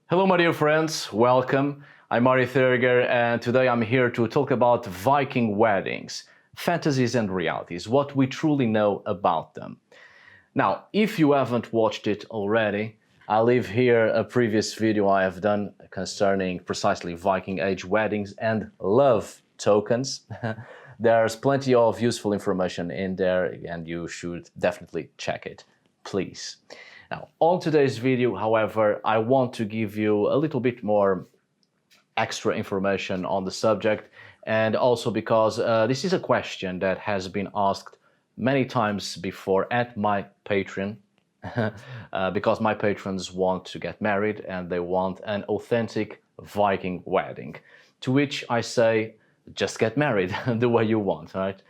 Hello, my dear friends. Welcome. I'm Mari Thurger, and today I'm here to talk about Viking weddings, fantasies and realities, what we truly know about them. Now, if you haven't watched it already, I'll leave here a previous video I have done concerning precisely Viking Age weddings and love tokens. There's plenty of useful information in there, and you should definitely check it, please. Now, on today's video, however, I want to give you a little bit more extra information on the subject, and also because this is a question that has been asked many times before at my Patreon, because my patrons want to get married and they want an authentic Viking wedding, to which I say, just get married the way you want, right?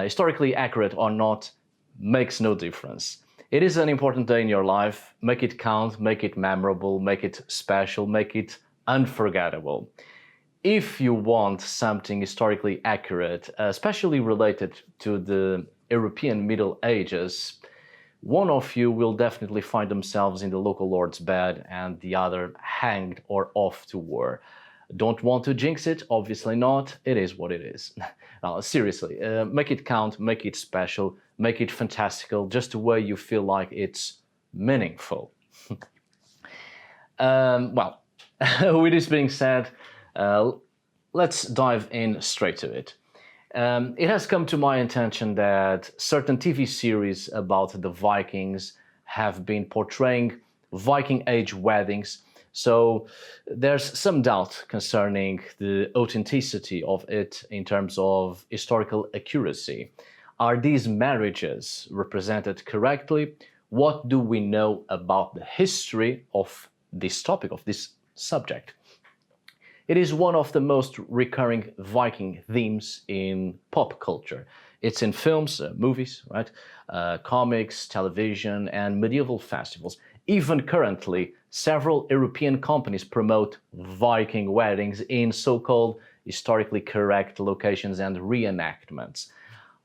Historically accurate or not makes no difference. It is an important day in your life. Make it count, make it memorable, make it special, make it unforgettable. If you want something historically accurate, especially related to the European Middle Ages, one of you will definitely find themselves in the local lord's bed and the other hanged or off to war. Don't want to jinx it? Obviously not. It is what it is. Now, seriously, make it count, make it special, make it fantastical, just the way you feel like it's meaningful. Well, with this being said, let's dive in straight to it. It has come to my attention that certain TV series about the Vikings have been portraying Viking Age weddings, so there's some doubt concerning the authenticity of it in terms of historical accuracy. Are these marriages represented correctly? What do we know about the history of this topic, of this subject? It is one of the most recurring Viking themes in pop culture. It's in films, movies, right? Comics, television, and medieval festivals. Even currently, several European companies promote Viking weddings in so-called historically correct locations and reenactments.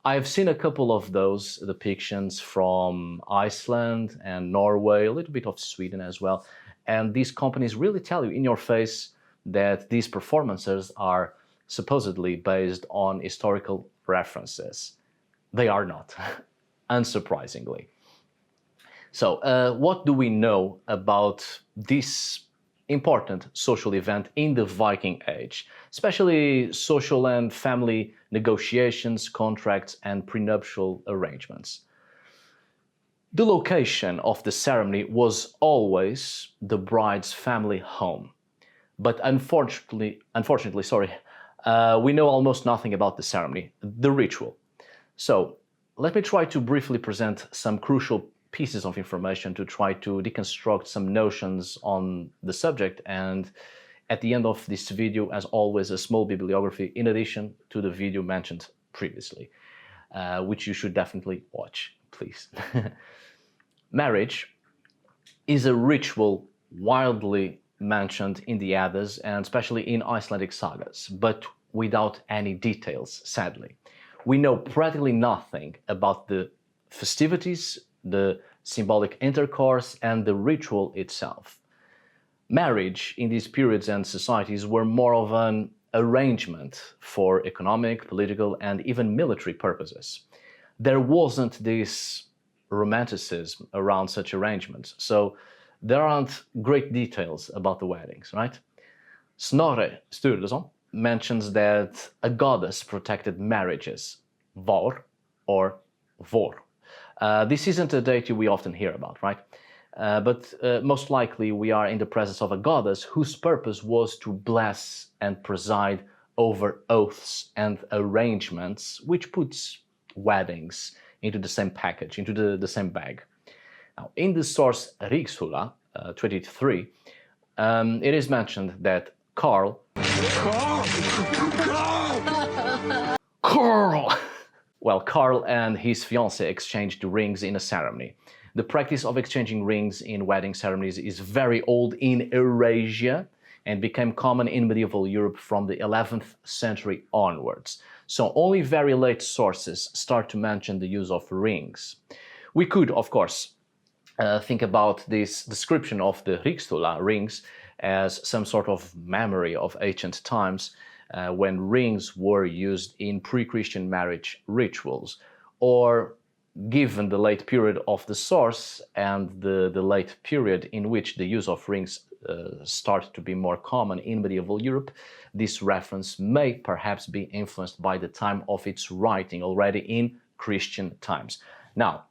I've seen a couple of those depictions from Iceland and Norway, a little bit of Sweden as well, and these companies really tell you in your face that these performances are supposedly based on historical references. They are not, unsurprisingly. So, what do we know about this important social event in the Viking Age, especially social and family negotiations, contracts, and prenuptial arrangements? The location of the ceremony was always the bride's family home. But unfortunately, we know almost nothing about the ceremony, the ritual. So let me try to briefly present some crucial pieces of information to try to deconstruct some notions on the subject, and at the end of this video, as always, a small bibliography in addition to the video mentioned previously, which you should definitely watch, please. Marriage is a ritual widely mentioned in the Eddas and especially in Icelandic sagas, but without any details, sadly. We know practically nothing about the festivities, the symbolic intercourse, and the ritual itself. Marriage in these periods and societies were more of an arrangement for economic, political, and even military purposes. There wasn't this romanticism around such arrangements, so there aren't great details about the weddings, right? Snorre Sturluson mentions that a goddess protected marriages, VAR or VOR. This isn't a deity we often hear about, right? But most likely we are in the presence of a goddess whose purpose was to bless and preside over oaths and arrangements, which puts weddings into the same package, into the same bag. Now, in the source Rigsula 23, it is mentioned that Carl. Well, Carl and his fiancée exchanged rings in a ceremony. The practice of exchanging rings in wedding ceremonies is very old in Eurasia and became common in medieval Europe from the 11th century onwards. So only very late sources start to mention the use of rings. We could, of course, think about this description of the Rigsula rings as some sort of memory of ancient times when rings were used in pre-Christian marriage rituals, or given the late period of the source and the late period in which the use of rings started to be more common in medieval Europe, this reference may perhaps be influenced by the time of its writing, already in Christian times. Now,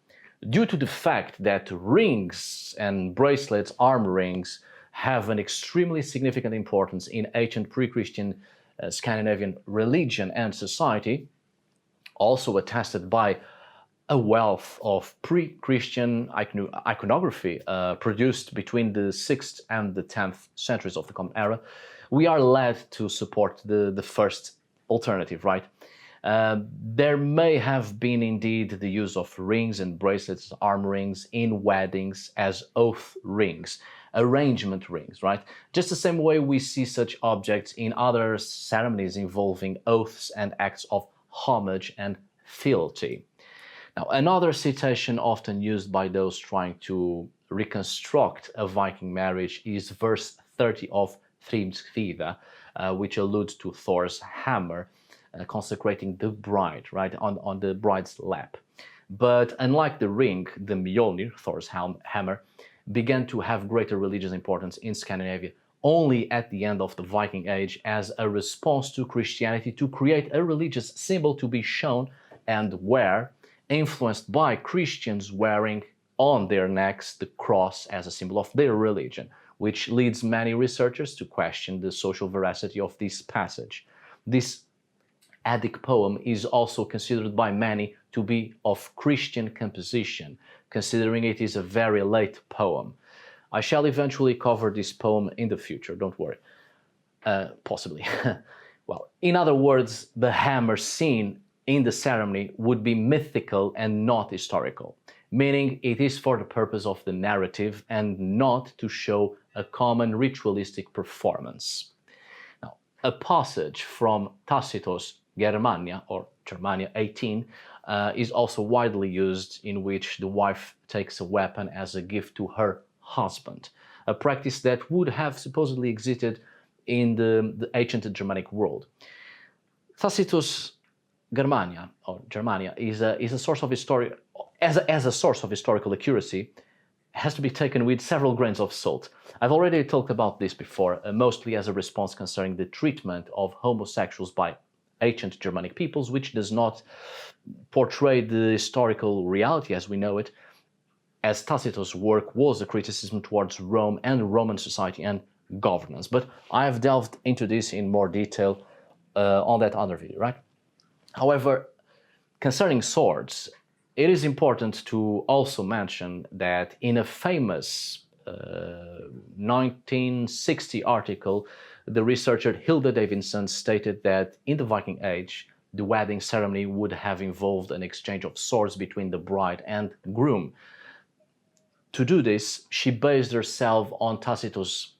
due to the fact that rings and bracelets, arm rings, have an extremely significant importance in ancient pre-Christian Scandinavian religion and society, also attested by a wealth of pre-Christian iconography produced between the 6th and the 10th centuries of the Common Era, we are led to support the first alternative, right? There may have been indeed the use of rings and bracelets, arm rings, in weddings as oath rings, arrangement rings, right? Just the same way we see such objects in other ceremonies involving oaths and acts of homage and fealty. Now, another citation often used by those trying to reconstruct a Viking marriage is verse 30 of Thrymskvida, which alludes to Thor's hammer, consecrating the bride, right, on the bride's lap. But unlike the ring, the Mjolnir, Thor's hammer, began to have greater religious importance in Scandinavia only at the end of the Viking Age as a response to Christianity to create a religious symbol to be shown and wear, influenced by Christians wearing on their necks the cross as a symbol of their religion, which leads many researchers to question the social veracity of this passage. This Attic poem is also considered by many to be of Christian composition, considering it is a very late poem. I shall eventually cover this poem in the future, don't worry. Possibly. Well, in other words, the hammer seen in the ceremony would be mythical and not historical, meaning it is for the purpose of the narrative and not to show a common ritualistic performance. Now, a passage from Tacitus' Germania, or Germania 18, is also widely used, in which the wife takes a weapon as a gift to her husband, a practice that would have supposedly existed in the ancient Germanic world. Tacitus' Germania, or Germania, is a source of as a source of historical accuracy, has to be taken with several grains of salt. I've already talked about this before, mostly as a response concerning the treatment of homosexuals by ancient Germanic peoples, which does not portray the historical reality as we know it, as Tacitus' work was a criticism towards Rome and Roman society and governance. But I have delved into this in more detail on that other video, right? However, concerning swords, it is important to also mention that in a famous 1960 article, the researcher Hilda Davidson stated that in the Viking Age, the wedding ceremony would have involved an exchange of swords between the bride and groom. To do this, she based herself on Tacitus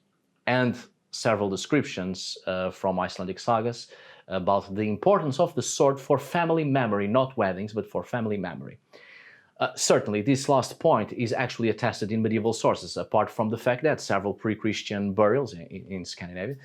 and several descriptions from Icelandic sagas about the importance of the sword for family memory, not weddings, but for family memory. Certainly, this last point is actually attested in medieval sources, apart from the fact that several pre-Christian burials in Scandinavia,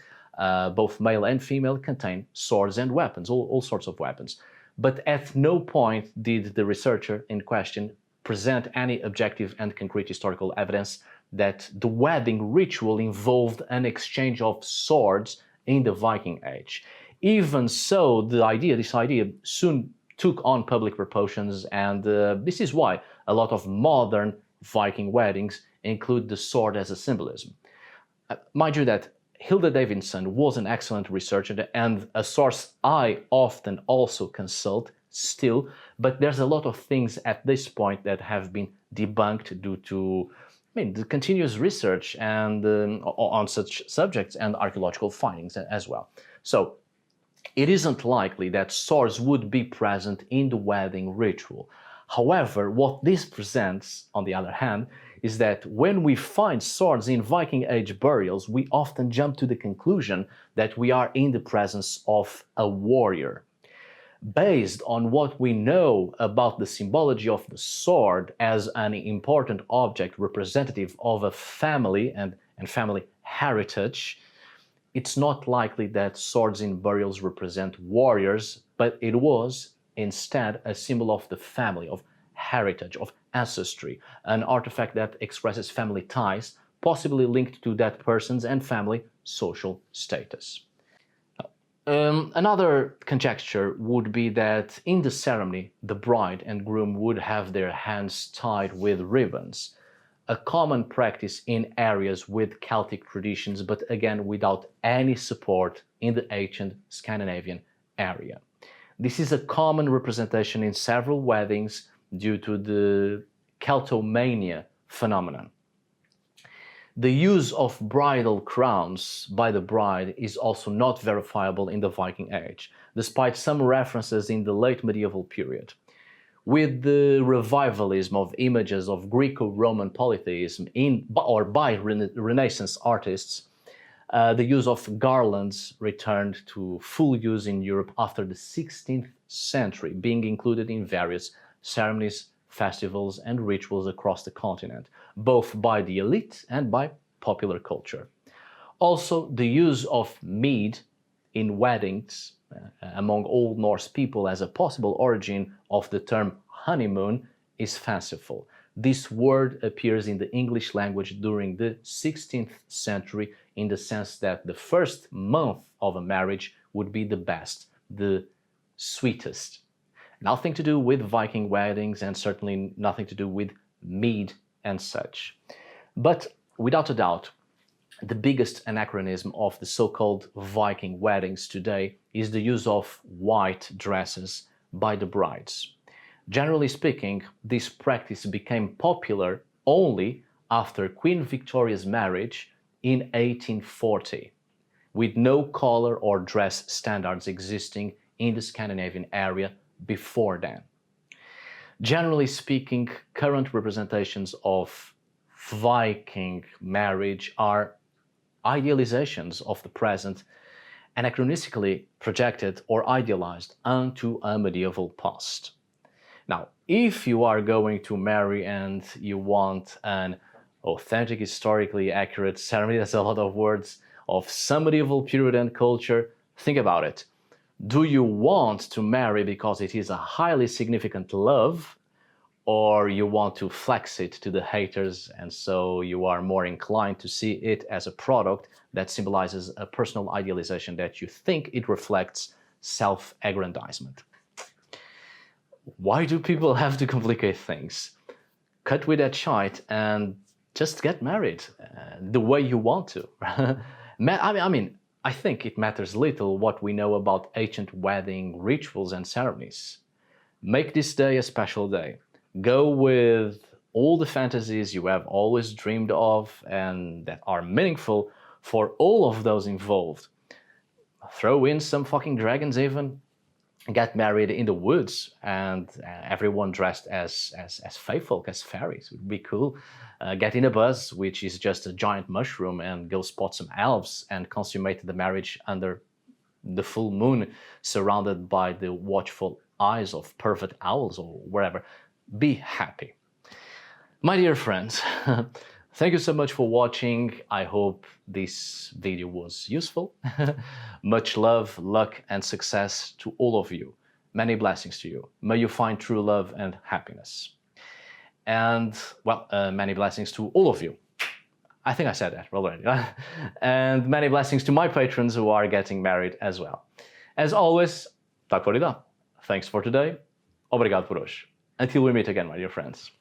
both male and female, contain swords and weapons, all sorts of weapons. But at no point did the researcher in question present any objective and concrete historical evidence that the wedding ritual involved an exchange of swords in the Viking Age. Even so, this idea soon took on public proportions, and this is why a lot of modern Viking weddings include the sword as a symbolism. Mind you that Hilda Davidson was an excellent researcher and a source I often also consult still, but there's a lot of things at this point that have been debunked due to the continuous research and on such subjects and archaeological findings as well. So it isn't likely that swords would be present in the wedding ritual. However, what this presents, on the other hand, is that when we find swords in Viking Age burials, we often jump to the conclusion that we are in the presence of a warrior. Based on what we know about the symbology of the sword as an important object representative of a family and family heritage, it's not likely that swords in burials represent warriors, but it was instead a symbol of the family, of heritage, of ancestry, an artifact that expresses family ties, possibly linked to that person's and family social status. Another conjecture would be that in the ceremony, the bride and groom would have their hands tied with ribbons, a common practice in areas with Celtic traditions, but again without any support in the ancient Scandinavian area. This is a common representation in several weddings due to the Celtomania phenomenon. The use of bridal crowns by the bride is also not verifiable in the Viking Age, despite some references in the late medieval period. With the revivalism of images of Greco-Roman polytheism by Renaissance artists, the use of garlands returned to full use in Europe after the 16th century, being included in various ceremonies, festivals, and rituals across the continent, both by the elite and by popular culture. Also, the use of mead in weddings among Old Norse people as a possible origin of the term honeymoon is fanciful. This word appears in the English language during the 16th century in the sense that the first month of a marriage would be the best, the sweetest. Nothing to do with Viking weddings and certainly nothing to do with mead and such. But without a doubt, the biggest anachronism of the so-called Viking weddings today is the use of white dresses by the brides. Generally speaking, this practice became popular only after Queen Victoria's marriage in 1840, with no color or dress standards existing in the Scandinavian area before then. Generally speaking, current representations of Viking marriage are idealizations of the present, anachronistically projected or idealized onto a medieval past. Now, if you are going to marry and you want an authentic, historically accurate ceremony, that's a lot of words, of some medieval period and culture, think about it. Do you want to marry because it is a highly significant love, or you want to flex it to the haters and so you are more inclined to see it as a product that symbolizes a personal idealization that you think it reflects self-aggrandizement? Why do people have to complicate things? Cut with that shite and just get married the way you want to. I think it matters little what we know about ancient wedding rituals and ceremonies. Make this day a special day. Go with all the fantasies you have always dreamed of and that are meaningful for all of those involved. Throw in some fucking dragons even. Get married in the woods and everyone dressed as fae folk, as fairies. It would be cool. Get in a bus, which is just a giant mushroom, and go spot some elves and consummate the marriage under the full moon, surrounded by the watchful eyes of perfect owls or wherever. Be happy. My dear friends, thank you so much for watching. I hope this video was useful. Much love, luck, and success to all of you. Many blessings to you. May you find true love and happiness. And, well, many blessings to all of you. I think I said that already. And many blessings to my patrons who are getting married as well. As always, tak por idag. Thanks for today. Obrigado por hoje. Until we meet again, my dear friends.